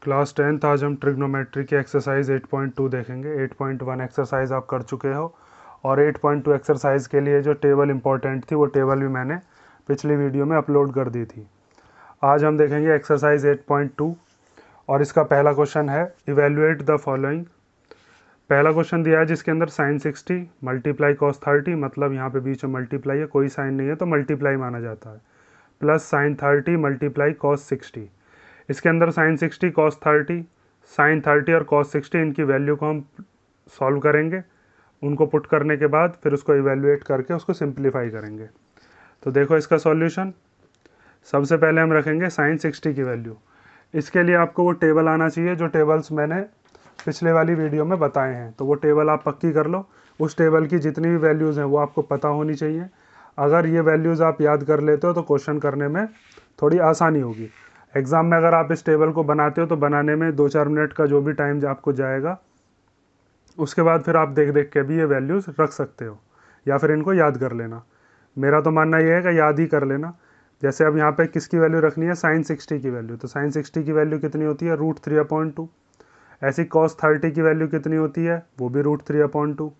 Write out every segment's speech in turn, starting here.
Class 10th आज हम trigonometry की एक्सरसाइज 8.2 देखेंगे। 8.1 एक्सरसाइज आप कर चुके हो और 8.2 एक्सरसाइज के लिए जो टेबल इंपॉर्टेंट थी वो टेबल भी मैंने पिछली वीडियो में अपलोड कर दी थी। आज हम देखेंगे एक्सरसाइज 8.2 और इसका पहला क्वेश्चन है इवेल्युएट द फॉलोइंग। पहला क्वेश्चन दिया है जिसके अंदर साइन 60 मल्टीप्लाई कॉस 30, मतलब यहाँ पे बीच में मल्टीप्लाई है, कोई साइन नहीं है तो मल्टीप्लाई माना जाता है, प्लस साइन 30 मल्टीप्लाई कॉस 60। इसके अंदर साइन 60 कॉस 30, साइन 30 और कॉस 60 इनकी वैल्यू को हम सॉल्व करेंगे। उनको पुट करने के बाद फिर उसको इवेल्युएट करके उसको सिंप्लीफाई करेंगे। तो देखो इसका सॉल्यूशन, सबसे पहले हम रखेंगे साइन 60 की वैल्यू। इसके लिए आपको वो टेबल आना चाहिए जो टेबल्स मैंने पिछले वाली वीडियो में बताए हैं, तो वो टेबल आप पक्की कर लो। उस टेबल की जितनी भी वैल्यूज़ हैं वो आपको पता होनी चाहिए। अगर ये वैल्यूज़ आप याद कर लेते हो तो क्वेश्चन करने में थोड़ी आसानी होगी। एग्ज़ाम में अगर आप इस टेबल को बनाते हो तो बनाने में 2-4 मिनट का जो भी टाइम आपको जाएगा, उसके बाद फिर आप देख देख के भी ये वैल्यूज़ रख सकते हो या फिर इनको याद कर लेना। मेरा तो मानना ये है कि याद ही कर लेना। जैसे अब यहाँ पे किसकी वैल्यू रखनी है, साइन 60 की वैल्यू, तो साइन 60 की वैल्यू कितनी होती है, √3/2। ऐसी कॉस 30 की वैल्यू कितनी होती है, वो भी √3/2।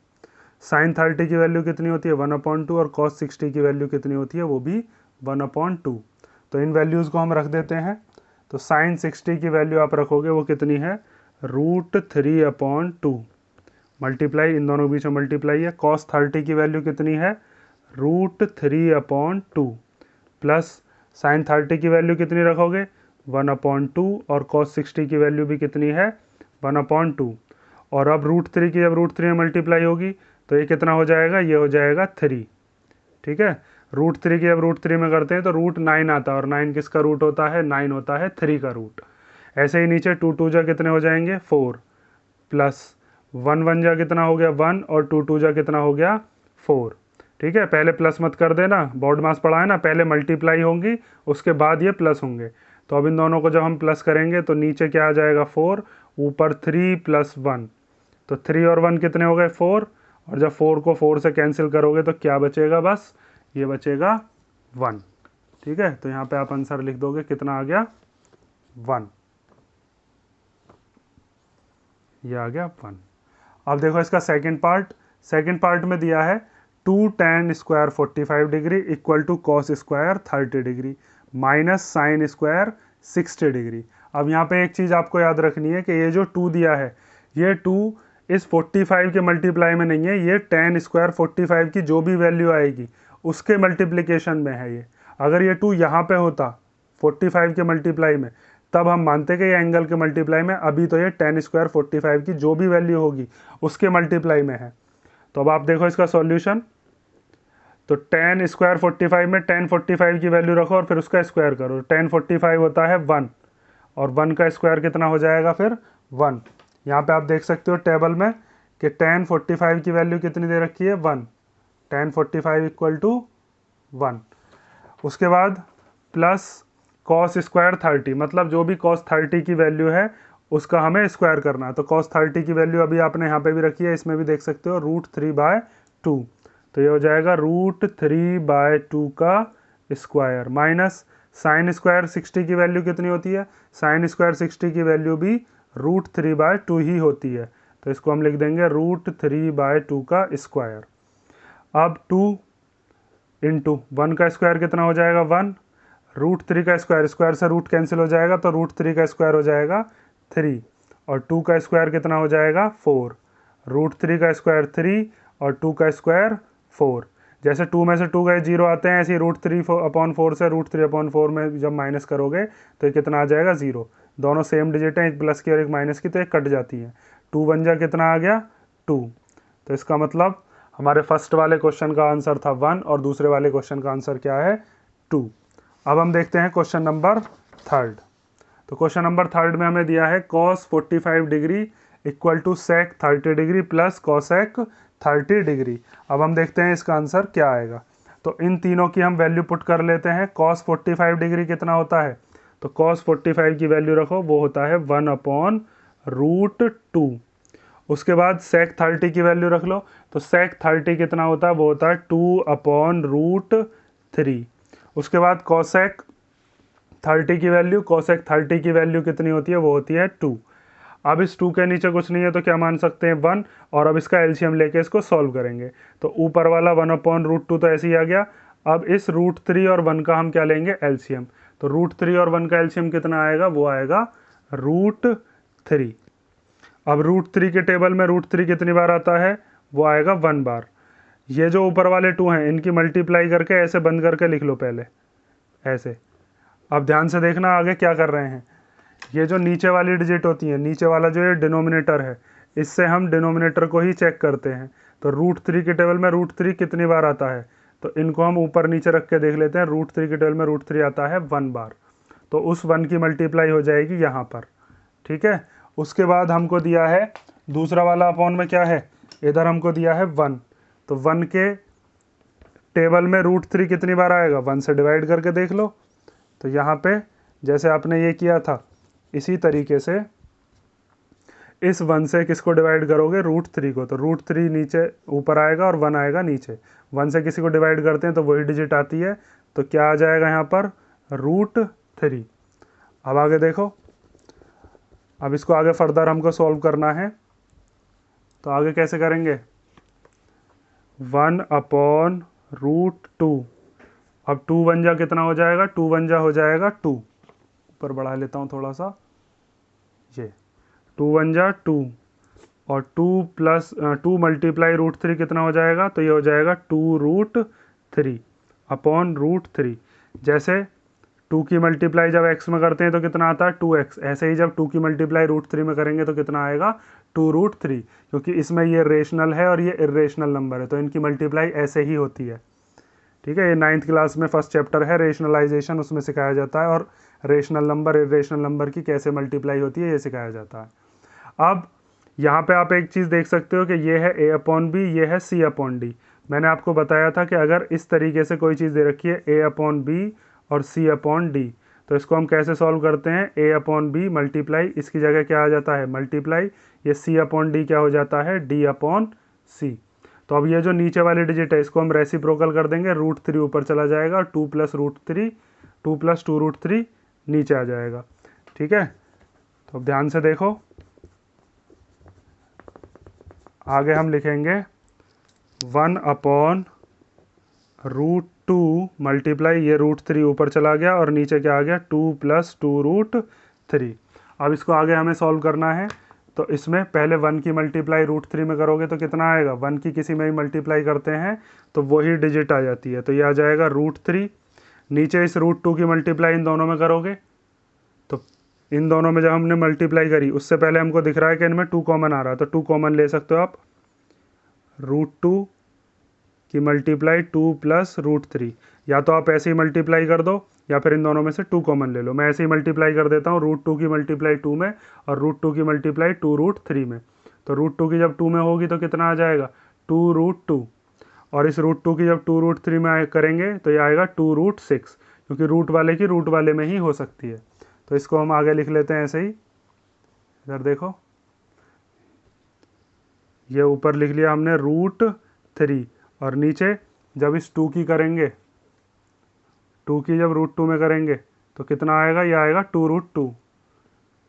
साइन 30 की वैल्यू कितनी होती है, 1/2, और कॉस 60 की वैल्यू कितनी होती है, वो भी 1/2। तो इन वैल्यूज़ को हम रख देते हैं। तो साइन 60 की वैल्यू आप रखोगे वो कितनी है, √3/2, मल्टीप्लाई, इन दोनों के बीच में मल्टीप्लाई है। कॉस 30 की वैल्यू कितनी है, √3/2, प्लस साइन 30 की वैल्यू कितनी रखोगे, 1/2, और कॉस 60 की वैल्यू भी कितनी है, 1/2। और अब √3 की जब √3 में मल्टीप्लाई होगी तो ये कितना हो जाएगा, ये हो जाएगा 3। ठीक है, √3 की जब √3 में करते हैं तो √9 आता है, और 9 किसका रूट होता है, 9 होता है 3 का रूट। ऐसे ही नीचे 2 जा कितने हो जाएंगे, 4, प्लस 1 जा कितना हो गया 1, और 2 जा कितना हो गया 4। ठीक है, पहले प्लस मत कर देना, बोर्ड मास पढ़ा है ना, पहले मल्टीप्लाई होंगी उसके बाद ये प्लस होंगे। तो अब इन दोनों को जब हम प्लस करेंगे तो नीचे क्या आ जाएगा 4, ऊपर 3 + 1, तो 3 और 1 कितने हो गए 4, और जब 4 को 4 से कैंसिल करोगे तो क्या बचेगा, बस ये बचेगा 1। ठीक है, तो यहाँ पे आप आंसर लिख दोगे, कितना आ गया 1, ये आ गया 1। अब देखो इसका सेकंड पार्ट में दिया है 2 tan square 45 degree equal to cos square 30 degree minus sine square 60 degree. अब यहाँ पे एक चीज़ आपको याद रखनी है कि ये जो 2 दिया है, ये 2 इस 45 के मल्टीप्लाई में नहीं है, ये tan स्क्वायर 45 की जो भी वैल्यू आएगी उसके मल्टीप्लिकेशन में है ये। अगर ये 2 यहाँ पे होता 45 के मल्टीप्लाई में, तब हम मानते कि ये एंगल के मल्टीप्लाई में, अभी तो ये tan स्क्वायर 45 की जो भी वैल्यू होगी उसके मल्टीप्लाई में है। तो अब आप देखो इसका सॉल्यूशन, तो tan स्क्वायर 45 में tan 45 की वैल्यू रखो और फिर उसका स्क्वायर करो। tan 45 होता है 1, और 1 का स्क्वायर कितना हो जाएगा फिर 1। यहाँ पे आप देख सकते हो टेबल में कि tan 45 की वैल्यू कितनी दे रखी है 1, tan 45 = 1। उसके बाद प्लस कॉस स्क्वायर 30, मतलब जो भी कॉस 30 की वैल्यू है उसका हमें स्क्वायर करना है। तो कॉस 30 की वैल्यू अभी आपने यहाँ पे भी रखी है, इसमें भी देख सकते हो, √3/2, तो ये हो जाएगा √3/2 का स्क्वायर, माइनस साइन स्क्वायर 60 की वैल्यू कितनी होती है, साइन स्क्वायर 60 की वैल्यू भी √3/2 ही होती है, तो इसको हम लिख देंगे √3/2 का स्क्वायर। अब 2 × 1 का स्क्वायर कितना हो जाएगा 1, √3 का स्क्वायर, स्क्वायर से रूट कैंसिल हो जाएगा तो √3 का स्क्वायर हो जाएगा 3, और 2 का स्क्वायर कितना हो जाएगा 4, √3 का स्क्वायर 3 और 2 का स्क्वायर 4। जैसे 2 में से 2 गए 0 आते हैं, ऐसे ही √3/4 से √3/4 में जब माइनस करोगे तो ये कितना आ जाएगा 0। दोनों सेम डिजिट हैं, एक प्लस की और एक माइनस की, तो एक कट जाती है। 2 1 जा कितना आ गया 2। तो इसका मतलब हमारे फर्स्ट वाले क्वेश्चन का आंसर था 1 और दूसरे वाले क्वेश्चन का आंसर क्या है 2। अब हम देखते हैं क्वेश्चन नंबर 3। तो क्वेश्चन नंबर 3 में हमें दिया है cos 45 degree equal to sec 30 degree plus cosec 30 degree. अब हम देखते हैं इसका आंसर क्या आएगा। तो इन तीनों की हम वैल्यू पुट कर लेते हैं। cos 45 डिग्री कितना होता है, तो cos 45 की वैल्यू रखो, वो होता है 1/√2। उसके बाद sec 30 की वैल्यू रख लो, तो sec 30 कितना होता है, वो होता है 2/√3। उसके बाद cosec 30 की वैल्यू, कोसेक 30 की वैल्यू कितनी होती है, वो होती है 2। अब इस 2 के नीचे कुछ नहीं है तो क्या मान सकते हैं, 1। और अब इसका एलसीएम लेके इसको सॉल्व करेंगे तो ऊपर वाला 1/√2 तो ऐसे ही आ गया। अब इस √3 और 1 का हम क्या लेंगे, एलसीएम। तो √3 और 1 का एलसीएम कितना आएगा, वो आएगा √3। अब √3 के टेबल में √3 कितनी बार आता है, वो आएगा 1 बार। ये जो ऊपर वाले 2 हैं इनकी मल्टीप्लाई करके ऐसे बंद करके लिख लो पहले, ऐसे। अब ध्यान से देखना आगे क्या कर रहे हैं। ये जो नीचे वाली डिजिट होती है, नीचे वाला जो ये डिनोमिनेटर है, इससे हम डिनोमिनेटर को ही चेक करते हैं। तो √3 के टेबल में √3 कितनी बार आता है, तो इनको हम ऊपर नीचे रख के देख लेते हैं। √3 के टेबल में √3 आता है 1 बार, तो उस 1 की मल्टीप्लाई हो जाएगी यहाँ पर, ठीक है। उसके बाद हमको दिया है दूसरा वाला अपॉन में क्या है, इधर हमको दिया है 1। तो 1 के टेबल में √3 कितनी बार आएगा, 1 से डिवाइड करके देख लो। तो यहाँ पे जैसे आपने ये किया था इसी तरीके से इस 1 से किसको डिवाइड करोगे, √3 को। तो √3 नीचे ऊपर आएगा और 1 आएगा नीचे। 1 से किसी को डिवाइड करते हैं तो वही डिजिट आती है, तो क्या आ जाएगा यहाँ पर, √3। अब आगे देखो, अब इसको आगे फर्दर हमको सॉल्व करना है। तो आगे कैसे करेंगे, 1/√2। अब 2 1 जा कितना हो जाएगा, 2 1 जा हो जाएगा 2। ऊपर बढ़ा लेता हूँ थोड़ा सा, ये 2 1 जा 2 और 2 प्लस 2 मल्टीप्लाई √3 कितना हो जाएगा, तो ये हो जाएगा 2√3/√3। जैसे 2 की मल्टीप्लाई जब x में करते हैं तो कितना आता है, 2x। ऐसे ही जब 2 की मल्टीप्लाई √3 में करेंगे तो कितना आएगा, 2√3। क्योंकि इसमें ये रेशनल है और ये इरेशनल नंबर है, तो इनकी मल्टीप्लाई ऐसे ही होती है, ठीक है। ये 9th क्लास में फर्स्ट चैप्टर है रेशनलाइजेशन, उसमें सिखाया जाता है, और रेशनल नंबर इरेशनल नंबर की कैसे मल्टीप्लाई होती है ये सिखाया जाता है। अब यहाँ पे आप एक चीज़ देख सकते हो कि ये है a/b, ये है c/d। मैंने आपको बताया था कि अगर इस तरीके से कोई चीज़ दे रखी है a/b और c/d, तो इसको हम कैसे सॉल्व करते हैं, a/b मल्टीप्लाई, इसकी जगह क्या आ जाता है, मल्टीप्लाई, ये c/d क्या हो जाता है, d/c। तो अब ये जो नीचे वाली डिजिट है इसको हम रेसिप्रोकल कर देंगे, √3 ऊपर चला जाएगा, 2 + √3, 2 + 2√3 नीचे आ जाएगा, ठीक है। तो अब ध्यान से देखो, आगे हम लिखेंगे 1/√2 मल्टीप्लाई, ये √3 ऊपर चला गया और नीचे क्या आ गया, 2 + 2√3। अब इसको आगे हमें सॉल्व करना है। तो इसमें पहले 1 की मल्टीप्लाई √3 में करोगे तो कितना आएगा, 1 की किसी में ही मल्टीप्लाई करते हैं तो वही डिजिट आ जाती है, तो ये आ जाएगा √3। नीचे इस √2 की मल्टीप्लाई इन दोनों में करोगे, तो इन दोनों में जब हमने मल्टीप्लाई करी उससे पहले हमको दिख रहा है कि इनमें 2 कॉमन आ रहा है, तो 2 कॉमन ले सकते हो आप। √2 की मल्टीप्लाई 2 + √3, या तो आप ऐसे ही मल्टीप्लाई कर दो या फिर इन दोनों में से 2 कॉमन ले लो। मैं ऐसे ही मल्टीप्लाई कर देता हूँ, √2 की मल्टीप्लाई 2 में और √2 की मल्टीप्लाई 2√3 में। तो √2 की जब 2 में होगी तो कितना आ जाएगा, 2√2, और इस √2 की जब 2√3 में करेंगे तो ये आएगा 2√6, क्योंकि रूट वाले की रूट वाले में ही हो सकती है। तो इसको हम आगे लिख लेते हैं ऐसे ही, इधर देखो, ये ऊपर लिख लिया हमने √3, और नीचे जब इस 2 की करेंगे, 2 की जब √2 में करेंगे तो कितना आएगा, ये आएगा 2√2,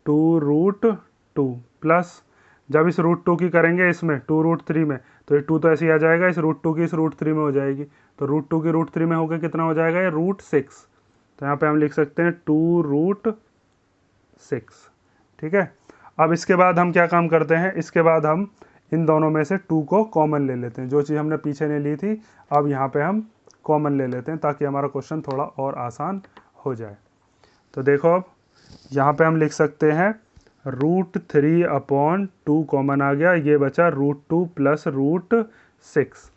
2√2 प्लस जब इस √2 की करेंगे इसमें 2√3 में, तो ये 2 तो ऐसे ही आ जाएगा, इस √2 की इस √3 में हो जाएगी, तो √2 की √3 में होकर कितना हो जाएगा, ये √6। तो यहाँ पे हम लिख सकते हैं 2√6, ठीक है। अब इसके बाद हम क्या काम करते हैं, इसके बाद हम इन दोनों में से 2 को कॉमन ले लेते हैं। जो चीज़ हमने पीछे नहीं ली थी अब यहाँ पे हम कॉमन ले लेते हैं ताकि हमारा क्वेश्चन थोड़ा और आसान हो जाए। तो देखो अब यहाँ पे हम लिख सकते हैं √3/2 कॉमन आ गया, ये बचा √2 + √6।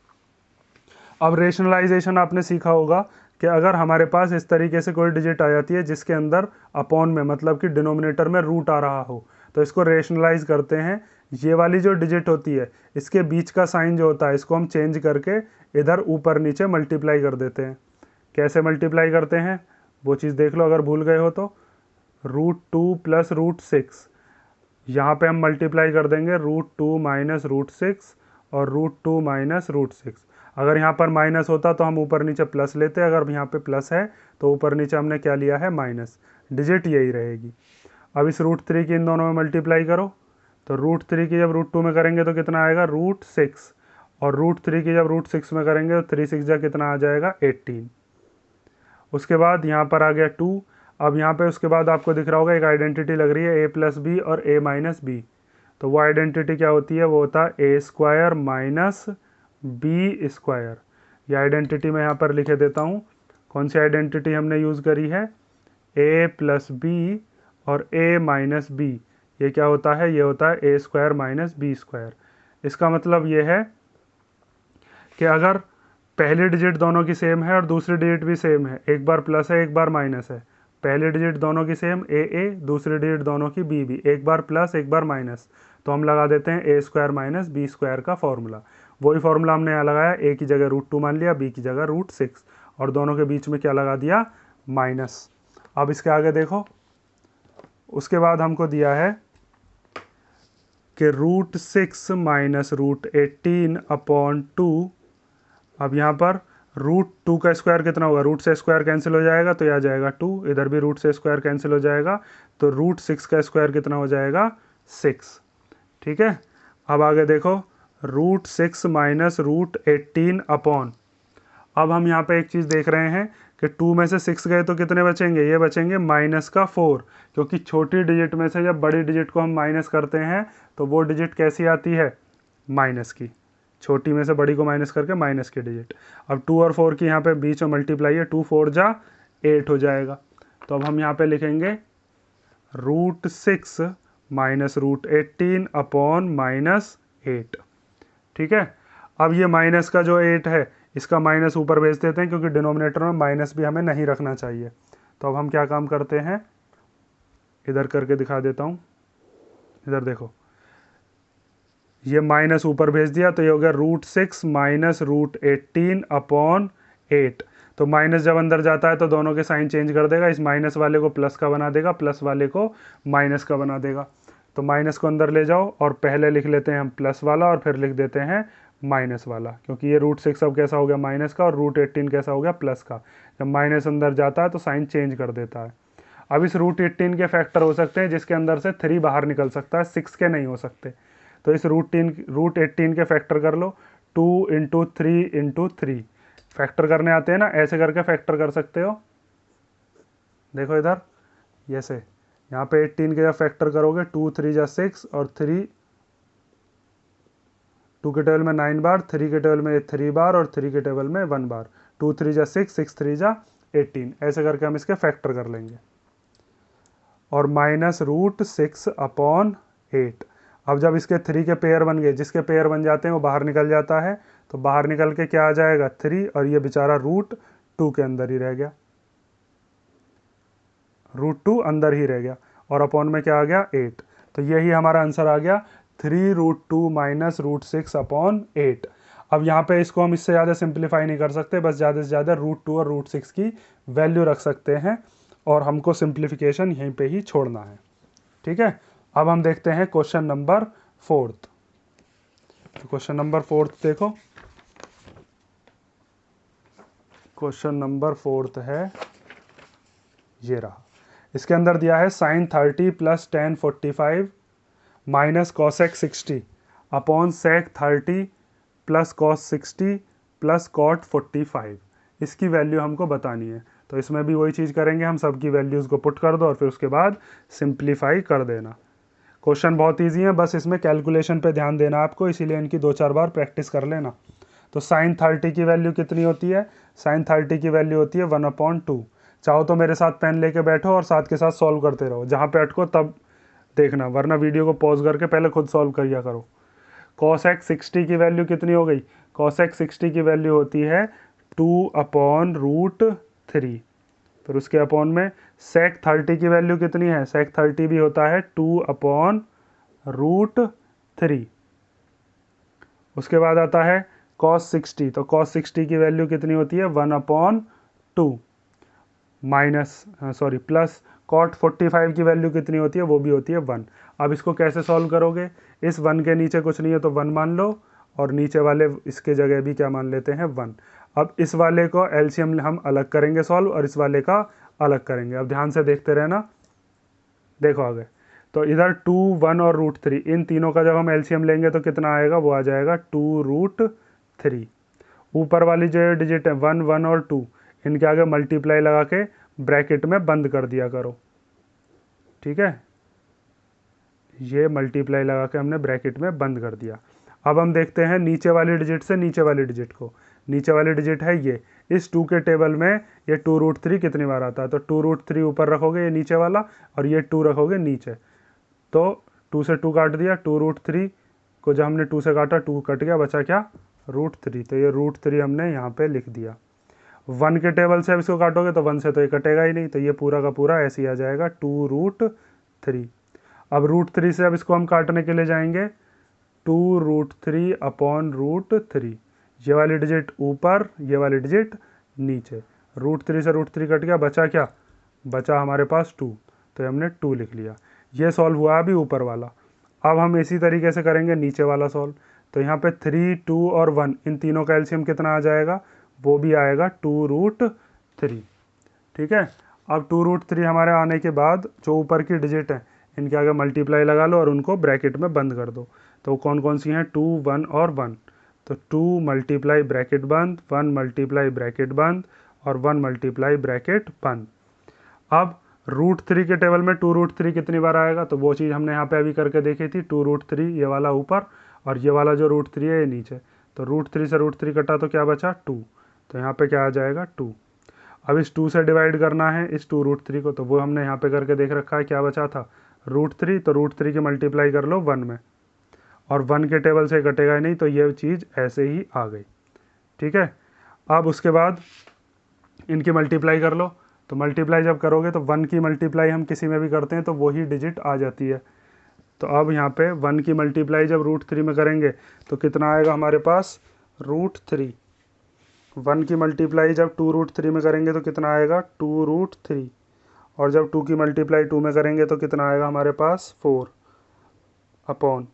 अब रेशनलाइजेशन आपने सीखा होगा कि अगर हमारे पास इस तरीके से कोई डिजिट आ जाती है जिसके अंदर अपॉन में मतलब कि डिनोमिनेटर में रूट आ रहा हो, तो इसको रेशनलाइज करते हैं। ये वाली जो डिजिट होती है इसके बीच का साइन जो होता है इसको हम चेंज करके इधर ऊपर नीचे मल्टीप्लाई कर देते हैं। कैसे मल्टीप्लाई करते हैं वो चीज़ देख लो अगर भूल गए हो तो। √2 + √6, यहाँ पे हम मल्टीप्लाई कर देंगे √2 - √6 और √2 - √6। अगर यहाँ पर माइनस होता तो हम ऊपर नीचे प्लस लेते, अगर यहाँ पे प्लस है तो ऊपर नीचे हमने क्या लिया है, माइनस। डिजिट यही रहेगी। अब इस √3 की इन दोनों में मल्टीप्लाई करो, तो √3 की जब √2 में करेंगे तो कितना आएगा, √6, और √3 की जब √6 में करेंगे तो 3 6 जा कितना आ जाएगा, 18। उसके बाद यहाँ पर आ गया 2। अब यहाँ पे उसके बाद आपको दिख रहा होगा एक आइडेंटिटी लग रही है a+b और a-b। तो वो आइडेंटिटी क्या होती है, वो होता है a² माइनस b²। ये आइडेंटिटी मैं यहाँ पर लिखे देता हूँ। कौन सी आइडेंटिटी हमने यूज़ करी है, a+b और a-b। ये क्या होता है, ये होता है a² माइनस b²। इसका मतलब ये है कि अगर पहली डिजिट दोनों की सेम है और दूसरी डिजिट भी सेम है, एक बार प्लस है एक बार माइनस है, पहली डिजिट दोनों की सेम a दूसरी डिजिट दोनों की b, एक बार प्लस एक बार माइनस, तो हम लगा देते हैं a² माइनस b² का फॉर्मूला। वही फॉर्मूला हमने यहाँ लगाया, a की जगह √2 मान लिया, b की जगह √6, और दोनों के बीच में क्या लगा दिया, माइनस। अब इसके आगे देखो, उसके बाद हमको दिया है कि √6 माइनस √18/2। अब यहाँ पर √2 का स्क्वायर कितना होगा, रूट से स्क्वायर कैंसिल हो जाएगा तो यह आ जाएगा 2, इधर भी रूट से स्क्वायर कैंसिल हो जाएगा, तो √6 का स्क्वायर कितना हो जाएगा, 6। ठीक है। अब आगे देखो, √6 माइनस √18/। अब हम यहाँ पे एक चीज़ देख रहे हैं कि 2 में से 6 गए तो कितने बचेंगे, ये बचेंगे -4, क्योंकि छोटी डिजिट में से जब बड़ी डिजिट को हम माइनस करते हैं तो वो डिजिट कैसी आती है, माइनस की। छोटी में से बड़ी को माइनस करके माइनस की डिजिट। अब 2 और 4 की यहाँ पे बीच में मल्टीप्लाई है, 2 4 जा 8 हो जाएगा। तो अब हम यहाँ पे लिखेंगे √6 माइनस √18/-8। ठीक है। अब ये माइनस का जो 8 है इसका माइनस ऊपर भेज देते हैं, क्योंकि डिनोमिनेटर में माइनस भी हमें नहीं रखना चाहिए। तो अब हम क्या काम करते हैं, इधर करके दिखा देता हूँ, इधर देखो, ये माइनस ऊपर भेज दिया तो ये हो गया √6 माइनस √18/8। तो माइनस जब अंदर जाता है तो दोनों के साइन चेंज कर देगा, इस माइनस वाले को प्लस का बना देगा, प्लस वाले को माइनस का बना देगा। तो माइनस को अंदर ले जाओ और पहले लिख लेते हैं हम प्लस वाला और फिर लिख देते हैं माइनस वाला, क्योंकि ये √6 अब कैसा हो गया, माइनस का, और √18 कैसा हो गया, प्लस का। जब माइनस अंदर जाता है तो साइन चेंज कर देता है। अब इस √18 के फैक्टर हो सकते हैं जिसके अंदर से 3 बाहर निकल सकता है, 6 के नहीं हो सकते। तो इस √18 के फैक्टर कर लो, 2 × 3 × 3 फैक्टर करने आते हैं ना, ऐसे करके फैक्टर कर सकते हो। देखो इधर, ऐसे यहाँ पे 18 के जब फैक्टर करोगे, 2 3 जा 6 और 3, 2 के टेबल में 9 बार, 3 के टेबल में 3 बार और 3 के टेबल में 1 बार, 2 3 जा 6, 6 3 जा 18, ऐसे करके हम इसके फैक्टर कर लेंगे। और माइनस √6/8। अब जब इसके 3 के पेयर बन गए, जिसके पेयर बन जाते हैं वो बाहर निकल जाता है, तो बाहर निकल के क्या आ जाएगा, 3, और ये बेचारा √2 के अंदर ही रह गया, √2 अंदर ही रह गया, और अपॉन में क्या आ गया, 8। तो यही हमारा आंसर आ गया, 3√2 माइनस √6/8। अब यहाँ पे इसको हम इससे ज़्यादा सिंप्लीफाई नहीं कर सकते, बस ज़्यादा से ज़्यादा √2 और √6 की वैल्यू रख सकते हैं, और हमको सिंप्लीफिकेशन यहीं पे ही छोड़ना है। ठीक है। अब हम देखते हैं क्वेश्चन नंबर 4। तो क्वेश्चन नंबर 4 देखो, क्वेश्चन नंबर 4 है, ये रहा। इसके अंदर दिया है sin 30 + tan 45 minus cosec 60 upon sec 30 + cos 60 + cot 45। इसकी वैल्यू हमको बतानी है। तो इसमें भी वही चीज़ करेंगे, हम सबकी वैल्यूज़ को पुट कर दो और फिर उसके बाद सिंप्लीफाई कर देना। क्वेश्चन बहुत ईजी है, बस इसमें कैलकुलेशन पे ध्यान देना आपको, इसीलिए इनकी 2-4 बार प्रैक्टिस कर लेना। तो sin 30 की वैल्यू कितनी होती है, sin 30 की वैल्यू होती है 1/2। चाहो तो मेरे साथ पेन लेके बैठो और साथ के साथ सॉल्व करते रहो, जहाँ पे अटको तब देखना, वरना वीडियो को पॉज करके पहले खुद सॉल्व किया करो। cosec 60 की वैल्यू कितनी हो गई, cosec 60 की वैल्यू होती है 2/√3। फिर उसके अपॉन में sec 30 की वैल्यू कितनी है, sec 30 भी होता है 2/√3। उसके बाद आता है cos 60, तो cos 60 की वैल्यू कितनी होती है 1/2 माइनस प्लस cot 45 की वैल्यू कितनी होती है, वो भी होती है 1। अब इसको कैसे सॉल्व करोगे, इस 1 के नीचे कुछ नहीं है तो 1 मान लो, और नीचे वाले इसके जगह भी क्या मान लेते हैं 1। अब इस वाले को एलसीएम हम अलग करेंगे सॉल्व और इस वाले का अलग करेंगे। अब ध्यान से देखते रहना, देखो आगे। तो इधर 2, 1 और √3 इन तीनों का जब हम एलसीएम लेंगे तो कितना आएगा, वो आ जाएगा 2√3। ऊपर वाली जो डिजिट है 1, 1 और 2 इनके आगे मल्टीप्लाई लगा के ब्रैकेट में बंद कर दिया करो, ठीक है। ये मल्टीप्लाई लगा के हमने ब्रैकेट में बंद कर दिया। अब हम देखते हैं नीचे वाली डिजिट से नीचे वाली डिजिट को। नीचे वाली डिजिट है ये, इस 2 के टेबल में ये 2√3 कितनी बार आता है, तो 2√3 ऊपर रखोगे ये नीचे वाला और ये 2 रखोगे नीचे, तो 2 से 2 काट दिया, 2√3 को जब हमने 2 से काटा 2 कट गया, बचा क्या √3, तो ये √3 हमने यहाँ पे लिख दिया। 1 के टेबल से अब इसको काटोगे तो 1 से तो ये कटेगा ही नहीं, तो ये पूरा का पूरा ऐसे ही आ जाएगा 2√3। अब √3 से अब इसको हम काटने के लिए जाएंगे 2√3 अपॉन √3, ये वाली डिजिट ऊपर ये वाली डिजिट नीचे, √3 से √3 कट गया, बचा क्या, बचा हमारे पास 2, तो हमने 2 लिख लिया। ये सॉल्व हुआ अभी ऊपर वाला। अब हम इसी तरीके से करेंगे नीचे वाला सॉल्व। तो यहाँ पे 3, 2 और 1 इन तीनों का एलसीएम कितना आ जाएगा, वो भी आएगा 2√3, ठीक है। अब 2√3 हमारे आने के बाद जो ऊपर की डिजिट है इनके आगे मल्टीप्लाई लगा लो और उनको ब्रैकेट में बंद कर दो। तो कौन कौन सी हैं, 2, 1 और 1, तो 2 मल्टीप्लाई ब्रैकेट बंद, 1 मल्टीप्लाई ब्रैकेट बंद और 1 मल्टीप्लाई ब्रैकेट बंद। अब √3 के टेबल में 2√3 कितनी बार आएगा, तो वो चीज़ हमने यहाँ पे अभी करके देखी थी, 2√3 ये वाला ऊपर और ये वाला जो √3 है ये नीचे, तो √3 से √3 कटा तो क्या बचा 2, तो यहाँ पे क्या आ जाएगा 2। अब इस 2 से डिवाइड करना है इस 2√3 को, तो वो हमने यहाँ पे करके देख रखा है, क्या बचा था √3, तो √3 की मल्टीप्लाई कर लो 1 में और 1 के टेबल से कटेगा ही नहीं, तो ये चीज़ ऐसे ही आ गई, ठीक है। अब उसके बाद इनकी मल्टीप्लाई कर लो, तो मल्टीप्लाई जब करोगे तो 1 की मल्टीप्लाई हम किसी में भी करते हैं तो वही डिजिट आ जाती है। तो अब यहाँ पे 1 की मल्टीप्लाई जब √3 में करेंगे तो कितना आएगा हमारे पास √3। 1 की मल्टीप्लाई जब 2√3 में करेंगे तो कितना आएगा 2√3, और जब 2 की मल्टीप्लाई 2 में करेंगे तो कितना आएगा हमारे पास 4 अपॉन,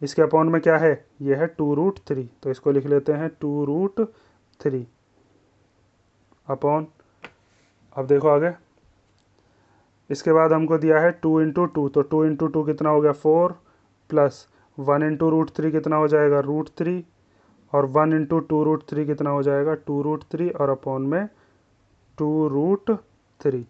इसके अपॉन में क्या है, ये है 2√3, तो इसको लिख लेते हैं 2√3 अपॉन। अब देखो आगे, इसके बाद हमको दिया है 2 × 2, तो 2 × 2 कितना हो गया 4 प्लस 1 × √3 कितना हो जाएगा √3 और 1 × 2√3 कितना हो जाएगा 2√3 और अपॉन में 2√3।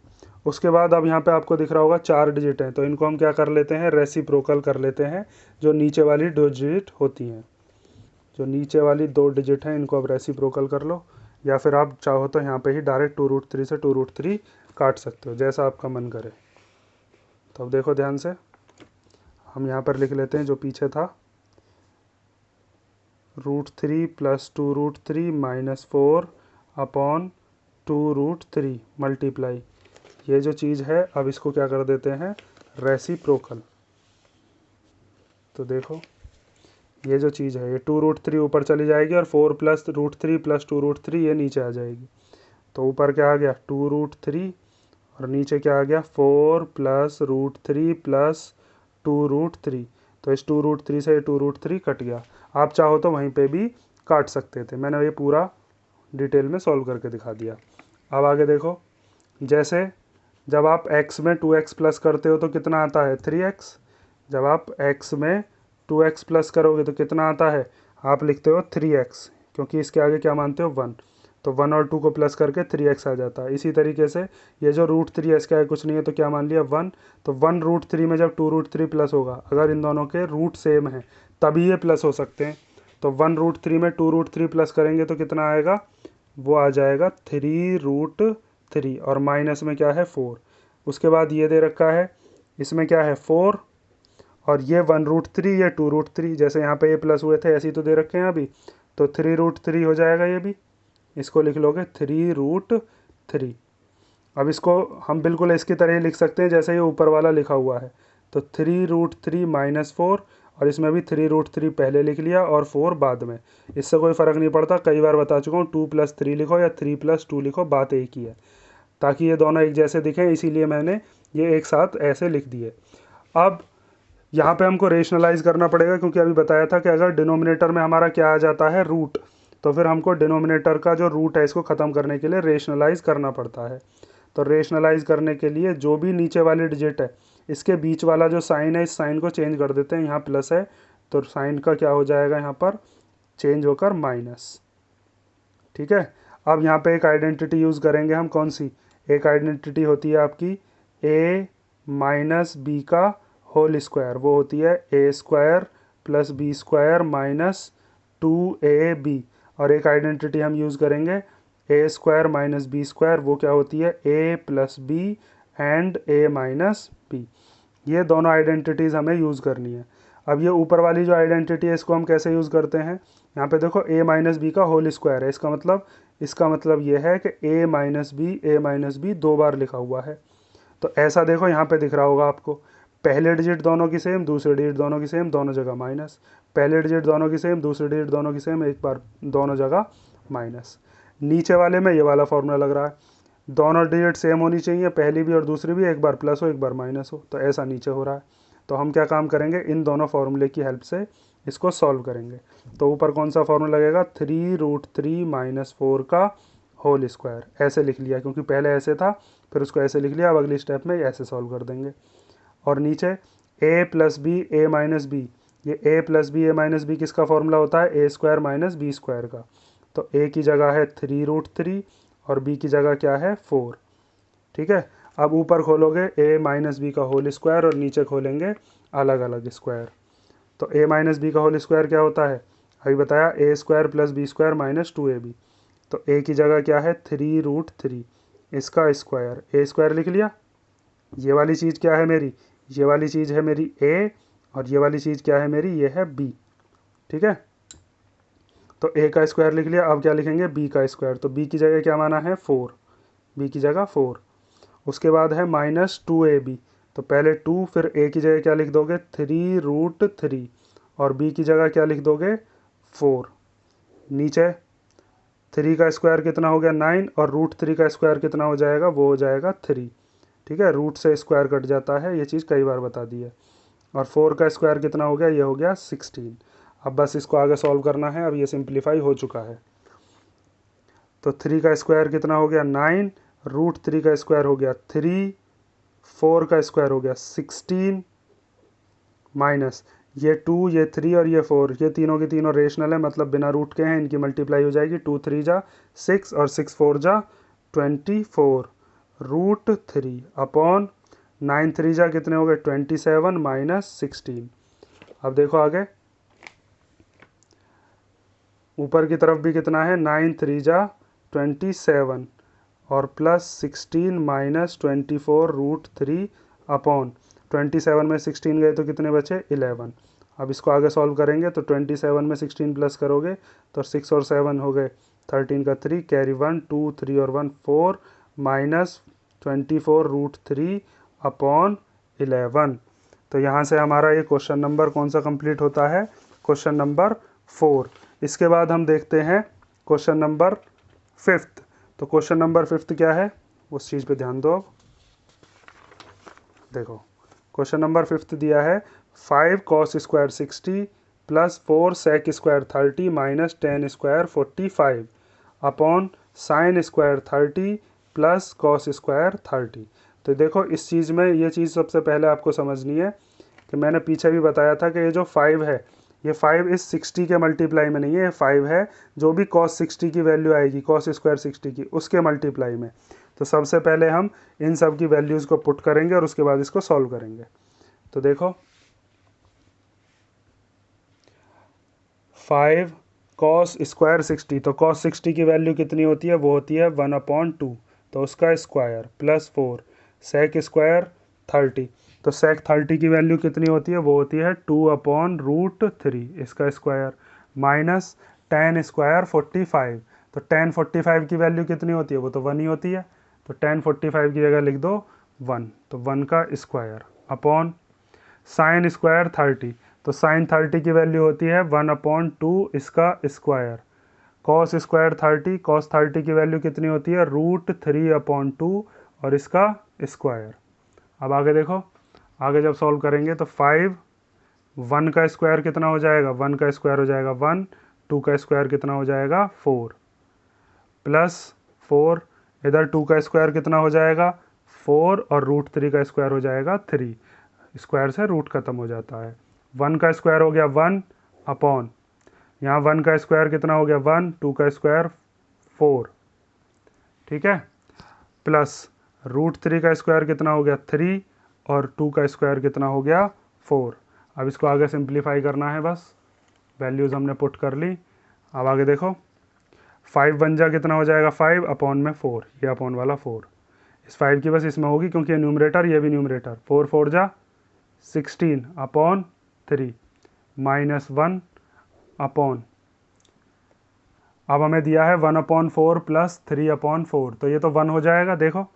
उसके बाद अब यहाँ पे आपको दिख रहा होगा 4 डिजिट हैं, तो इनको हम क्या कर लेते हैं, रेसिप्रोकल कर लेते हैं। जो नीचे वाली 2 डिजिट होती हैं, जो नीचे वाली 2 डिजिट हैं इनको अब रेसिप्रोकल कर लो, या फिर आप चाहो तो यहाँ पे ही डायरेक्ट 2√3 से 2√3 काट सकते हो, जैसा आपका मन करे। तो अब देखो ध्यान से, हम यहाँ पर लिख लेते हैं जो पीछे था, √3 प्लस 2√3 माइनस 4 अपॉन 2√3 मल्टीप्लाई, ये जो चीज़ है अब इसको क्या कर देते हैं रेसिप्रोकल। तो देखो ये जो चीज़ है ये 2√3 ऊपर चली जाएगी और 4 प्लस √3 प्लस 2√3 ये नीचे आ जाएगी। तो ऊपर क्या आ गया 2√3 और नीचे क्या आ गया 4 प्लस √3 प्लस 2√3, तो इस 2√3 से 2√3 कट गया। आप चाहो तो वहीं पे भी काट सकते थे, मैंने ये पूरा डिटेल में सॉल्व करके दिखा दिया। अब आगे देखो, जैसे जब आप x में 2x प्लस करते हो तो कितना आता है 3x, जब आप x में 2x प्लस करोगे तो कितना आता है, आप लिखते हो 3x, क्योंकि इसके आगे क्या मानते हो 1, तो 1 और 2 को प्लस करके 3x आ जाता है। इसी तरीके से ये जो √3 है इसके आगे कुछ नहीं है तो क्या मान लिया 1, तो 1 √3 में जब 2√3 प्लस होगा, अगर इन दोनों के रूट सेम है तभी ये प्लस हो सकते हैं। तो 1 √3 में 2√3 प्लस करेंगे तो कितना आएगा, वो आ जाएगा 3√3 और माइनस में क्या है 4। उसके बाद ये दे रखा है, इसमें क्या है 4 और ये 1 √3 ये 2√3, जैसे यहाँ पे ये प्लस हुए थे ऐसे ही तो दे रखे हैं अभी, तो 3√3 हो जाएगा ये भी, इसको लिख लोगे 3√3। अब इसको हम बिल्कुल इसकी तरह ही लिख सकते हैं जैसे ये ऊपर वाला लिखा हुआ है, तो 3√3 माइनस 4, और इसमें भी 3√3 पहले लिख लिया और 4 बाद में, इससे कोई फ़र्क नहीं पड़ता, कई बार बता चुका हूँ 2 + 3 लिखो या 3 + 2 लिखो, बात एक ही है, ताकि ये दोनों एक जैसे दिखें, इसीलिए मैंने ये एक साथ ऐसे लिख दिए। अब यहाँ पे हमको रेशनलाइज करना पड़ेगा, क्योंकि अभी बताया था कि अगर डिनोमिनेटर में हमारा क्या आ जाता है, रूट, तो फिर हमको डिनोमिनेटर का जो रूट है इसको ख़त्म करने के लिए रेशनलाइज करना पड़ता है। तो रेशनलाइज करने के लिए जो भी नीचे वाली डिजिट है इसके बीच वाला जो साइन है, इस साइन को चेंज कर देते हैं। यहाँ प्लस है तो साइन का क्या हो जाएगा, यहाँ पर चेंज होकर माइनस। ठीक है, अब यहाँ पे एक आइडेंटिटी यूज़ करेंगे हम। कौन सी? एक आइडेंटिटी होती है आपकी a माइनस बी का होल स्क्वायर, वो होती है ए square plus b square minus 2ab। और एक आइडेंटिटी हम यूज़ करेंगे a square minus B square, वो क्या होती है a plus b and a minus B. ये दोनों आइडेंटिटीज़ हमें यूज़ करनी है। अब ये ऊपर वाली जो आइडेंटिटी है इसको हम कैसे यूज़ करते हैं, यहाँ पे देखो a माइनस बी का होल स्क्वायर है, इसका मतलब ये है कि a माइनस बी 2 बार लिखा हुआ है। तो ऐसा देखो यहाँ पे दिख रहा होगा आपको, पहले डिजिट दोनों की सेम, दूसरे डिजिट दोनों की सेम, दोनों जगह माइनस, पहले डिजिट दोनों की सेम, दूसरे डिजिट दोनों की सेम, एक बार दोनों जगह माइनस। नीचे वाले में ये वाला फॉर्मूला लग रहा है, दोनों डिजिट सेम होनी चाहिए, पहली भी और दूसरी भी, एक बार प्लस हो एक बार माइनस हो, तो ऐसा नीचे हो रहा है। तो हम क्या काम करेंगे, इन दोनों फार्मूले की हेल्प से इसको सॉल्व करेंगे। तो ऊपर कौन सा फार्मूला लगेगा, 3√3 माइनस 4 का होल स्क्वायर, ऐसे लिख लिया क्योंकि पहले ऐसे था, फिर उसको ऐसे लिख लिया। अब अगली स्टेप में ऐसे सॉल्व कर देंगे। और नीचे a plus B A minus B, ये a plus B A minus B किसका फॉर्मूला होता है, ए स्क्वायर माइनस बी स्क्वायर का। तो a की जगह है 3√3 और b की जगह क्या है 4। ठीक है, अब ऊपर खोलोगे a माइनस बी का होल स्क्वायर और नीचे खोलेंगे अलग अलग स्क्वायर। तो a माइनस बी का होल स्क्वायर क्या होता है, अभी बताया, a square plus b square minus 2ab। तो a की जगह क्या है 3√3, इसका स्क्वायर, ए स्क्वायर लिख लिया। ये वाली चीज़ क्या है मेरी, ये वाली चीज़ है मेरी a, और ये वाली चीज़ क्या है मेरी, ये है b। ठीक है, तो a का स्क्वायर लिख लिया। अब क्या लिखेंगे, b का स्क्वायर। तो b की जगह क्या माना है 4, b की जगह 4। उसके बाद है माइनस 2ab, तो पहले 2, फिर a की जगह क्या लिख दोगे 3√3, और b की जगह क्या लिख दोगे 4। नीचे 3 का स्क्वायर कितना हो गया 9, और √3 का स्क्वायर कितना हो जाएगा, वो हो जाएगा 3। ठीक है, रूट से स्क्वायर कट जाता है, ये चीज़ कई बार बता दी है। और 4 का स्क्वायर कितना हो गया, ये हो गया 16। अब बस इसको आगे सॉल्व करना है, अब ये सिंप्लीफाई हो चुका है। तो 3 का स्क्वायर कितना हो गया 9, √3 का स्क्वायर हो गया 3, 4 का स्क्वायर हो गया 16, माइनस ये 2, ये 3 और ये 4, ये तीनों की तीनों रेशनल है, मतलब बिना रूट के हैं, इनकी मल्टीप्लाई हो जाएगी। 2 3 जा 6 और 6 4 जा 24 √3 अपॉन 9 3 जा कितने हो गए 27 माइनस 16। अब देखो आगे ऊपर की तरफ भी कितना है 9 3 जा 27 और प्लस 16 माइनस 24 √3 अपॉन 27 में 16 गए तो कितने बचे 11। अब इसको आगे सॉल्व करेंगे तो 27 में 16 प्लस करोगे तो 6 और 7 हो गए 13 का 3, कैरी 1 2 3 और 1 4 माइनस 24 √3 अपॉन 11। तो यहाँ से हमारा ये क्वेश्चन नंबर कौन सा कंप्लीट होता है, क्वेश्चन नंबर 4। इसके बाद हम देखते हैं क्वेश्चन नंबर 5। तो क्वेश्चन नंबर 5 क्या है, उस चीज़ पे ध्यान दो। अब देखो क्वेश्चन नंबर 5 दिया है 5 cos square 60 plus 4 sec square 30 minus 10 square 45 upon sine square 30 plus cos square 30। तो देखो इस चीज़ में ये चीज़ सबसे पहले आपको समझनी है कि मैंने पीछे भी बताया था कि ये जो 5 है, ये 5 इस 60 के मल्टीप्लाई में नहीं है, ये 5 है जो भी cos 60 की वैल्यू आएगी, cos स्क्वायर 60 की, उसके मल्टीप्लाई में। तो सबसे पहले हम इन सब की वैल्यूज़ को पुट करेंगे और उसके बाद इसको सॉल्व करेंगे। तो देखो 5 cos स्क्वायर 60, तो cos 60 की वैल्यू कितनी होती है, वो होती है 1/2, तो उसका स्क्वायर प्लस 4 sec स्क्वायर 30, तो sec 30 की वैल्यू कितनी होती है, वो होती है 2/√3, इसका स्क्वायर माइनस tan स्क्वायर 45, तो tan 45 की वैल्यू कितनी होती है, वो तो 1 ही होती है, तो tan 45 की जगह लिख दो 1, तो 1 का स्क्वायर अपॉन साइन स्क्वायर 30, तो साइन 30 की वैल्यू होती है 1/2, इसका स्क्वायर कॉस स्क्वायर 30, कॉस 30 की वैल्यू कितनी होती है √3/2 और इसका स्क्वायर। अब आगे देखो, आगे जब सॉल्व करेंगे तो 5 1 का स्क्वायर कितना हो जाएगा, 1 का स्क्वायर हो जाएगा 1, 2 का स्क्वायर कितना हो जाएगा 4, प्लस 4, इधर 2 का स्क्वायर कितना हो जाएगा 4 और √3 का स्क्वायर हो जाएगा 3, स्क्वायर से रूट खत्म हो जाता है। 1 का स्क्वायर हो गया 1 अपॉन, यहाँ 1 का स्क्वायर कितना हो गया 1, 2 का स्क्वायर 4, ठीक है, प्लस √3 का स्क्वायर कितना हो गया 3 और 2 का स्क्वायर कितना हो गया 4। अब इसको आगे सिंप्लीफाई करना है, बस वैल्यूज़ हमने पुट कर ली। अब आगे देखो 5 बन जा कितना हो जाएगा 5 अपॉन में 4, ये अपॉन वाला 4, इस 5 की बस इसमें होगी क्योंकि ये न्यूमरेटर ये भी न्यूमरेटर, 4 4 जा 16 अपॉन 3 माइनस 1 अपॉन, अब हमें दिया है 1/4 प्लस 3/4, तो ये तो 1 हो जाएगा। देखो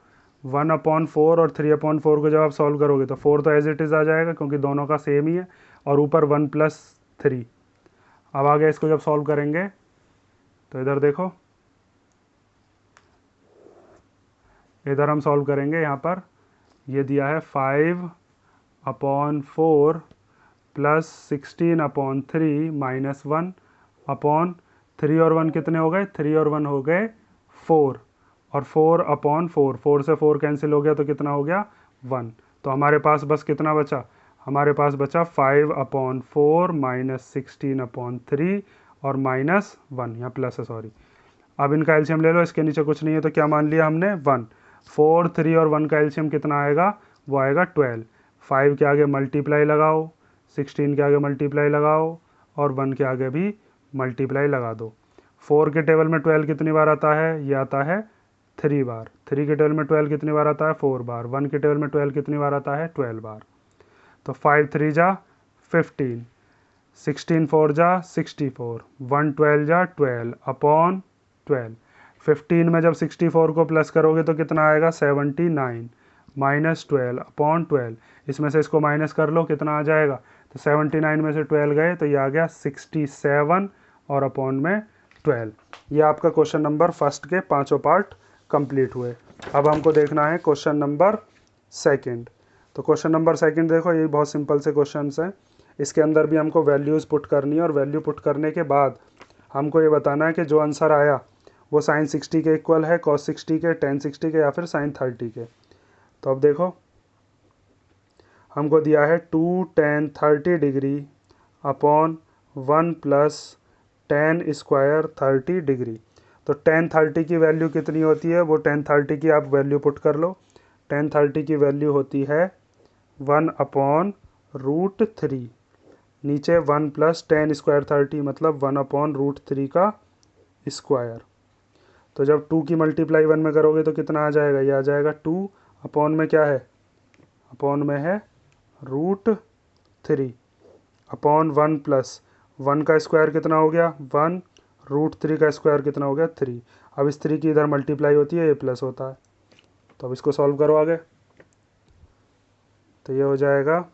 1/4 और 3/4 को जब आप सॉल्व करोगे तो 4 तो एज इट इज़ आ जाएगा क्योंकि दोनों का सेम ही है, और ऊपर 1 + 3। अब आगे इसको जब सॉल्व करेंगे तो इधर देखो, इधर हम सॉल्व करेंगे, यहाँ पर ये दिया है 5/4 प्लस 16/3 माइनस 1 अपॉन 3 और 1 कितने हो गए, 3 और 1 हो गए 4, और 4/4, 4 से 4 कैंसिल हो गया तो कितना हो गया 1। तो हमारे पास बस कितना बचा, हमारे पास बचा 5/4 माइनस 16/3 और माइनस 1, यहाँ प्लस है सॉरी। अब इनका एलसीएम ले लो, इसके नीचे कुछ नहीं है तो क्या मान लिया हमने 1। 4, 3 और 1 का एलसीएम कितना आएगा, वो आएगा 12। 5 के आगे मल्टीप्लाई लगाओ, 16 के आगे मल्टीप्लाई लगाओ और 1 के आगे भी मल्टीप्लाई लगा दो। 4 के टेबल में 12 कितनी बार आता है, ये आता है 3 बार। 3 के टेबल में 12 कितनी बार आता है 4 बार। 1 के टेबल में 12 कितनी बार आता है 12 बार। तो 5 3 जा 15, 16 4 जा 64, 1 12 जा 12 अपॉन 12। 15 में जब 64 को प्लस करोगे तो कितना आएगा 79 माइनस 12 अपॉन 12। इसमें से इसको माइनस कर लो, कितना आ जाएगा, तो 79 में से 12 गए तो ये आ गया 67 और अपॉन में 12। ये आपका क्वेश्चन नंबर फर्स्ट के पांचों पार्ट कंप्लीट हुए। अब हमको देखना है क्वेश्चन नंबर सेकंड। तो क्वेश्चन नंबर सेकंड देखो, ये बहुत सिंपल से क्वेश्चंस हैं। इसके अंदर भी हमको वैल्यूज़ पुट करनी है और वैल्यू पुट करने के बाद हमको ये बताना है कि जो आंसर आया वो sin 60 के इक्वल है, cos 60 के, tan 60 के या फिर sin 30 के। तो अब देखो हमको दिया है 2 tan 30 degree upon 1 plus tan square 30 degree. तो tan 30 की वैल्यू कितनी होती है, वो tan 30 की आप वैल्यू पुट कर लो। tan 30 की वैल्यू होती है 1/√3, नीचे 1 प्लस tan स्क्वायर 30 मतलब 1/√3 का स्क्वायर। तो जब 2 की मल्टीप्लाई 1 में करोगे तो कितना आ जाएगा, ये आ जाएगा 2 अपॉन में क्या है, अपॉन में है √3 अपॉन 1 प्लस 1 का स्क्वायर कितना हो गया 1, √3 का स्क्वायर कितना हो गया 3। अब इस 3 की इधर मल्टीप्लाई होती है, ये प्लस होता है। तो अब इसको सॉल्व करो आगे, तो ये हो जाएगा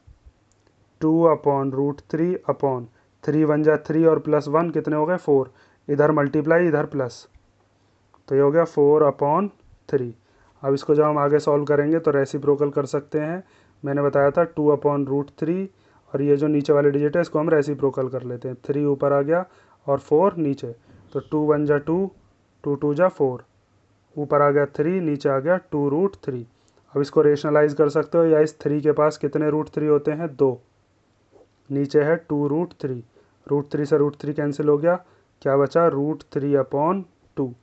2/√3 अपॉन 3 1 जा 3 और प्लस 1 कितने हो गए 4, इधर मल्टीप्लाई इधर प्लस, तो ये हो गया 4/3। अब इसको जब हम आगे सॉल्व करेंगे तो रेसिप्रोकल कर सकते हैं। मैंने बताया था 2/√3 और ये जो नीचे वाले डिजिट है इसको हम रेसिप्रोकल कर लेते हैं। 3 ऊपर आ गया और 4 नीचे, तो 2 1 जा 2, 2 2 जा 4, ऊपर आ गया 3, नीचे आ गया 2√3। अब इसको रेशनलाइज कर सकते हो, या इस 3 के पास कितने √3 होते हैं 2, नीचे है 2√3, √3 से √3 कैंसिल हो गया, क्या बचा √3/2।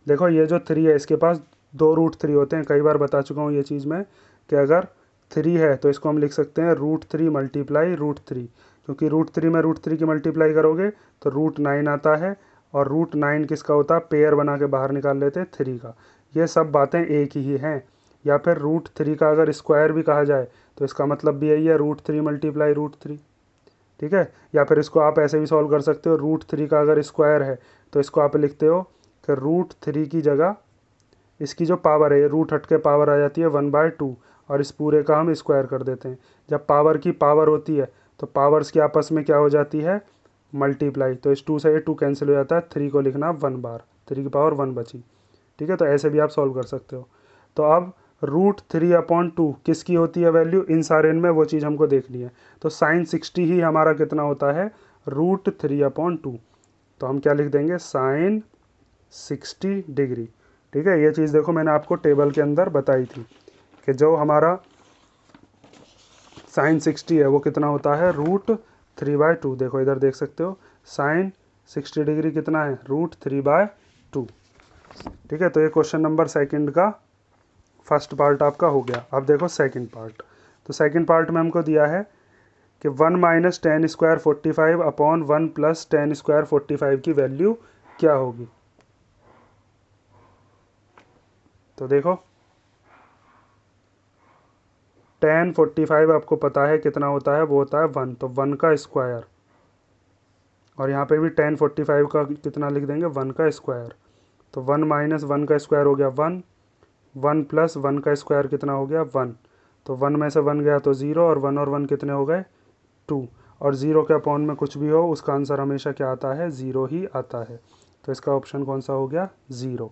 देखो ये जो 3 है इसके पास 2 √3 होते हैं। कई बार बता चुका हूँ ये चीज़ मैं कि अगर 3 है तो इसको हम लिख सकते हैं √3 मल्टीप्लाई √3, क्योंकि √3 में √3 की मल्टीप्लाई करोगे तो √9 आता है, और √9 किसका होता है, पेयर बना के बाहर निकाल लेते हैं 3 का। ये सब बातें एक ही हैं। या फिर √3 का अगर स्क्वायर भी कहा जाए तो इसका मतलब भी यही है √3 मल्टीप्लाई √3, ठीक है। या फिर इसको आप ऐसे भी सॉल्व कर सकते हो, √3 का अगर स्क्वायर है तो इसको आप लिखते हो कि √3 की जगह इसकी जो पावर है, ये रूट हट के पावर आ जाती है 1/2, और इस पूरे का हम स्क्वायर कर देते हैं। जब पावर की पावर होती है तो पावर्स की आपस में क्या हो जाती है, मल्टीप्लाई। तो इस 2 से ये 2 कैंसिल हो जाता है, 3 को लिखना 1 बार, 3 की पावर 1 बची, ठीक है। तो ऐसे भी आप सॉल्व कर सकते हो। तो अब √3/2 किसकी होती है वैल्यू, इन सारे में वो चीज़ हमको देखनी है। तो साइन 60 ही हमारा कितना होता है, √3/2। तो हम क्या लिख देंगे, साइन 60 डिग्री। ठीक है, ये चीज़ देखो मैंने आपको टेबल के अंदर बताई थी कि जो हमारा साइन 60 है वो कितना होता है, √3/2। देखो इधर देख सकते हो, साइन 60 डिग्री कितना है, √3/2। ठीक है, तो ये क्वेश्चन नंबर सेकंड का फर्स्ट पार्ट आपका हो गया। अब देखो सेकंड पार्ट। तो सेकंड पार्ट में हमको दिया है कि 1 - tan² 45 अपॉन 1 + tan² 45 की वैल्यू क्या होगी। तो देखो tan 45 आपको पता है कितना होता है, वो होता है 1, तो 1 का स्क्वायर, और यहाँ पे भी tan 45 का कितना लिख देंगे, 1 का स्क्वायर। तो 1 - 1 का स्क्वायर हो गया 1, 1 + 1 का स्क्वायर कितना हो गया 1। तो 1 में से 1 गया तो 0, और 1 और 1 कितने हो गए 2। और 0 के अपॉन में कुछ भी हो उसका आंसर हमेशा क्या आता है, 0 ही आता है। तो इसका ऑप्शन कौन सा हो गया, 0।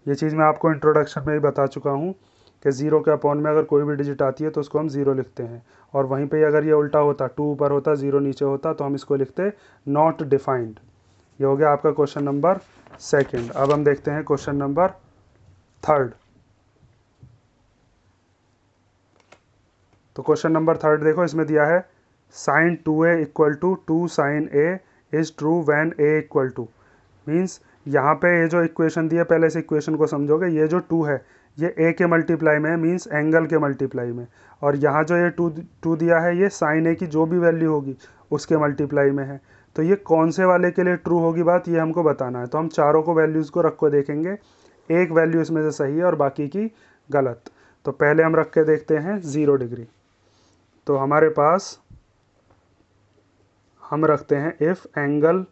ये चीज़ मैं आपको इंट्रोडक्शन में ही बता चुका हूँ कि 0 के अपॉन में अगर कोई भी डिजिट आती है तो उसको हम 0 लिखते हैं, और वहीं पे अगर ये उल्टा होता, 2 ऊपर होता 0 नीचे होता, तो हम इसको लिखते नॉट डिफाइंड। ये हो गया आपका क्वेश्चन नंबर सेकंड। अब हम देखते हैं क्वेश्चन नंबर थर्ड। तो क्वेश्चन नंबर थर्ड देखो, इसमें दिया है sin 2a = 2 sin a is true when a = means यहाँ पे ये जो इक्वेशन दी है, पहले इस इक्वेशन को समझोगे, ये जो 2 है ये a के मल्टीप्लाई में है, मीन्स एंगल के मल्टीप्लाई में, और यहाँ जो ये 2 दिया है ये sin a की जो भी वैल्यू होगी उसके मल्टीप्लाई में है। तो ये कौन से वाले के लिए ट्रू होगी बात, ये हमको बताना है। तो हम चारों को वैल्यूज़ को रख को देखेंगे, एक वैल्यू इसमें से सही है और बाकी की गलत। तो पहले हम रख के देखते हैं 0 डिग्री। तो हमारे पास हम रखते हैं इफ़ एंगल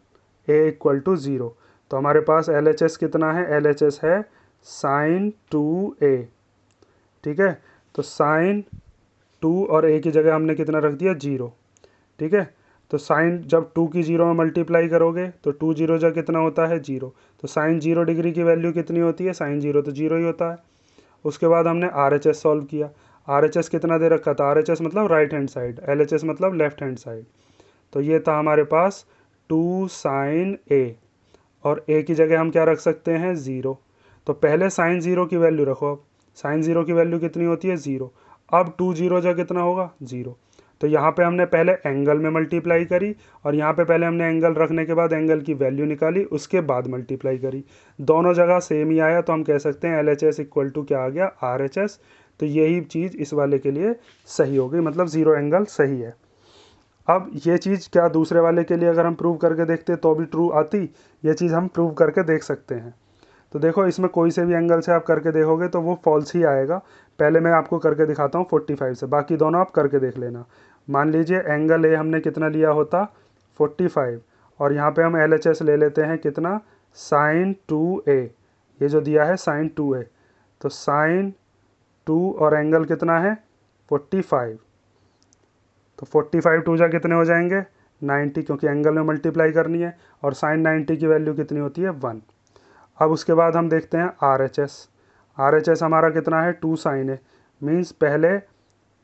a = 0, तो हमारे पास LHS कितना है, LHS है sin 2a। ठीक है, तो sin 2 और a की जगह हमने कितना रख दिया, 0। ठीक है, तो साइन जब 2 की 0 में मल्टीप्लाई करोगे तो 2 0 जा कितना होता है, 0। तो साइन 0 डिग्री की वैल्यू कितनी होती है, साइन 0 तो 0 ही होता है। उसके बाद हमने RHS सॉल्व किया। RHS कितना दे रखा था, RHS मतलब राइट हैंड साइड, LHS मतलब लेफ्ट हैंड साइड। तो ये था हमारे पास 2 sin a, और a की जगह हम क्या रख सकते हैं, 0। तो पहले साइन 0 की वैल्यू रखो। अब साइन 0 की वैल्यू कितनी होती है, 0। अब 2 0 जा कितना होगा, 0। तो यहाँ पे हमने पहले एंगल में मल्टीप्लाई करी, और यहाँ पे पहले हमने एंगल रखने के बाद एंगल की वैल्यू निकाली, उसके बाद मल्टीप्लाई करी। दोनों जगह सेम ही आया, तो हम कह सकते हैं LHS = क्या आ गया, RHS। तो यही चीज़ इस वाले के लिए सही हो गई, मतलब 0 एंगल सही है। अब ये चीज़ क्या दूसरे वाले के लिए अगर हम प्रूव करके देखते तो भी ट्रू आती, ये चीज़ हम प्रूव करके देख सकते हैं। तो देखो इसमें कोई से भी एंगल से आप करके देखोगे तो वो फॉल्स ही आएगा। पहले मैं आपको करके दिखाता हूँ 45 से, बाकी दोनों आप करके देख लेना। मान लीजिए एंगल ए हमने कितना लिया होता, 45, और यहाँ पे हम LHS ले लेते हैं कितना, sin 2a। ये जो दिया है sin 2a, तो sin 2 और एंगल कितना है 45। तो 45 2 जा कितने हो जाएंगे 90, क्योंकि एंगल में मल्टीप्लाई करनी है, और साइन 90 की वैल्यू कितनी होती है 1। अब उसके बाद हम देखते हैं RHS। RHS हमारा कितना है 2 sin a, मीन्स पहले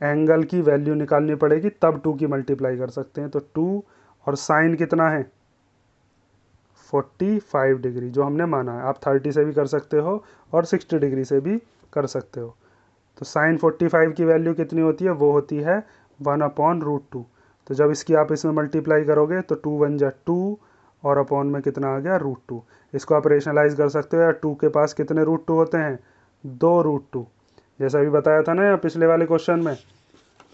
एंगल की वैल्यू निकालनी पड़ेगी तब 2 की मल्टीप्लाई कर सकते हैं। तो 2 और साइन कितना है 45 डिग्री जो हमने माना है, आप 30 से भी कर सकते हो और 60 डिग्री से भी कर सकते हो। तो साइन 45 की वैल्यू कितनी होती है, वो होती है 1/√2। तो जब इसकी आप इसमें मल्टीप्लाई करोगे तो 2 1 जा 2, और अपॉन में कितना आ गया √2। इसको आप रेशनलाइज कर सकते हो, या 2 के पास कितने √2 होते हैं, 2 √2। जैसा अभी बताया था ना या पिछले वाले क्वेश्चन में,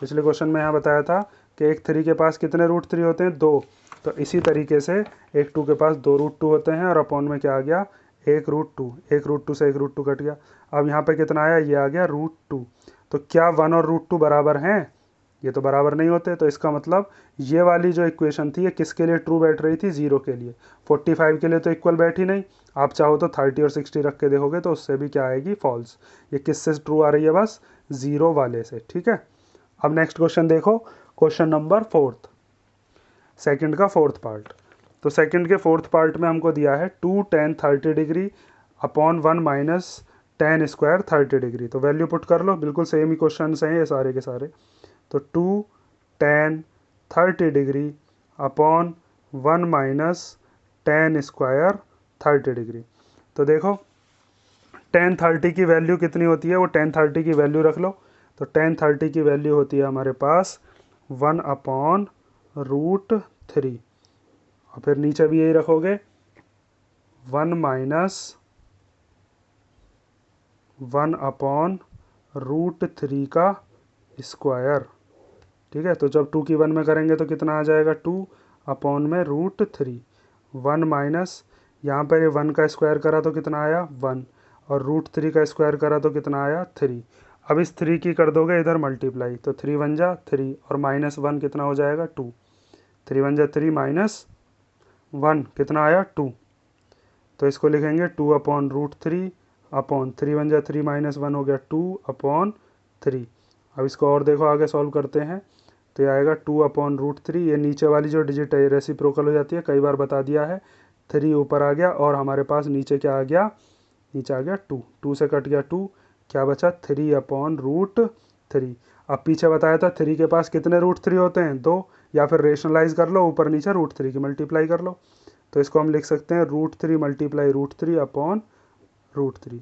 पिछले क्वेश्चन में यहाँ बताया था कि एक 3 के पास कितने √3 होते हैं, 2। तो इसी तरीके से एक 2 के पास 2 √2 होते हैं, और अपॉन में क्या आ गया 1 √2। 1 √2 से 1 √2 कट गया। अब यहाँ पे कितना आया, ये आ गया √2। तो क्या 1 और √2 बराबर हैं, ये तो बराबर नहीं होते। तो इसका मतलब ये वाली जो इक्वेशन थी ये किसके लिए ट्रू बैठ रही थी, 0 के लिए। 45 के लिए तो इक्वल बैठी नहीं। आप चाहो तो 30 और 60 रख के देखोगे तो उससे भी क्या आएगी, फॉल्स। ये किससे ट्रू आ रही है, बस 0 वाले से। ठीक है, अब नेक्स्ट क्वेश्चन देखो, क्वेश्चन नंबर 4, सेकंड का फोर्थ पार्ट। तो सेकंड के फोर्थ पार्ट में हमको दिया है 2 tan 30 degree upon 1 - ten square 30 degree. तो वैल्यू पुट कर लो, बिल्कुल सेम ही क्वेश्चन हैं ये सारे के सारे। तो 2 tan 30 degree upon 1 minus ten square 30 degree. तो देखो tan 30 की वैल्यू कितनी होती है, वो tan 30 की वैल्यू रख लो। तो tan 30 की वैल्यू होती है हमारे पास 1 अपॉन √3, और फिर नीचे भी यही रखोगे 1 माइनस 1 अपॉन √3 का स्क्वायर। ठीक है, तो जब 2 की 1 में करेंगे तो कितना आ जाएगा, 2 अपॉन में √3, 1 माइनस यहाँ पर ये 1 का स्क्वायर करा तो कितना आया 1, और √3 का स्क्वायर करा तो कितना आया 3। अब इस 3 की कर दोगे इधर मल्टीप्लाई, तो 3 1 जा 3 और -1 कितना हो जाएगा 2, 3 1 जा 3 -1 कितना आया 2। तो इसको लिखेंगे 2 अपॉन √3 अपॉन 3 1 जा 3 -1 हो गया 2 अपॉन 3। अब इसको और देखो आगे सॉल्व करते हैं, तो ये आएगा 2 अपॉन √3, ये नीचे वाली जो डिजिट है रेसिप्रोकल हो जाती है, कई बार बता दिया है। 3 ऊपर आ गया और हमारे पास नीचे क्या आ गया, नीचे आ गया 2, 2 से कट गया 2, क्या बचा 3 अपॉन √3। अब पीछे बताया था 3 के पास कितने √3 होते हैं, 2, या फिर रेशनलाइज कर लो, ऊपर नीचे √3 की मल्टीप्लाई कर लो। तो इसको हम लिख सकते हैं √3 मल्टीप्लाई √3 अपॉन √3।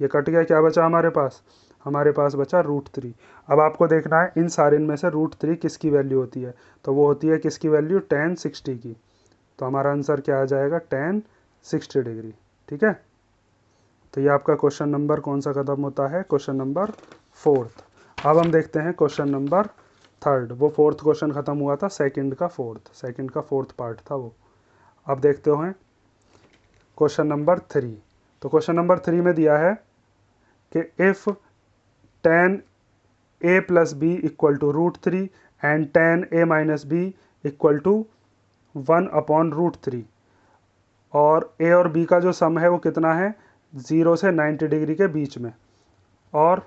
ये कट गया, क्या बचा हमारे पास, हमारे पास बचा √3। अब आपको देखना है इन सारे में से √3 किसकी वैल्यू होती है, तो वो होती है किसकी वैल्यू, tan 60 की। तो हमारा आंसर क्या आ जाएगा, tan 60 डिग्री। ठीक है, तो ये आपका क्वेश्चन नंबर कौन सा खत्म होता है, क्वेश्चन नंबर 4th। अब हम देखते हैं क्वेश्चन नंबर 3rd। वो 4th क्वेश्चन खत्म हुआ था, सेकंड का 4th पार्ट था वो। अब देखते हो क्वेश्चन नंबर 3। तो क्वेश्चन नंबर 3 में दिया है कि if tan a plus B equal to √3 and tan a minus B equal to 1 upon √3, और a और b का जो सम है वो कितना है, 0 से 90 डिग्री के बीच में, और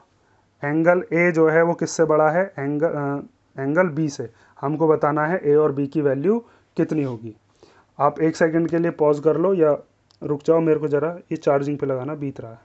एंगल a जो है वो किससे बड़ा है, एंगल b से। हमको बताना है a और b की वैल्यू कितनी होगी। आप 1 सेकंड के लिए पॉज कर लो या रुक जाओ, मेरे को ज़रा ये चार्जिंग पे लगाना बीत रहा है।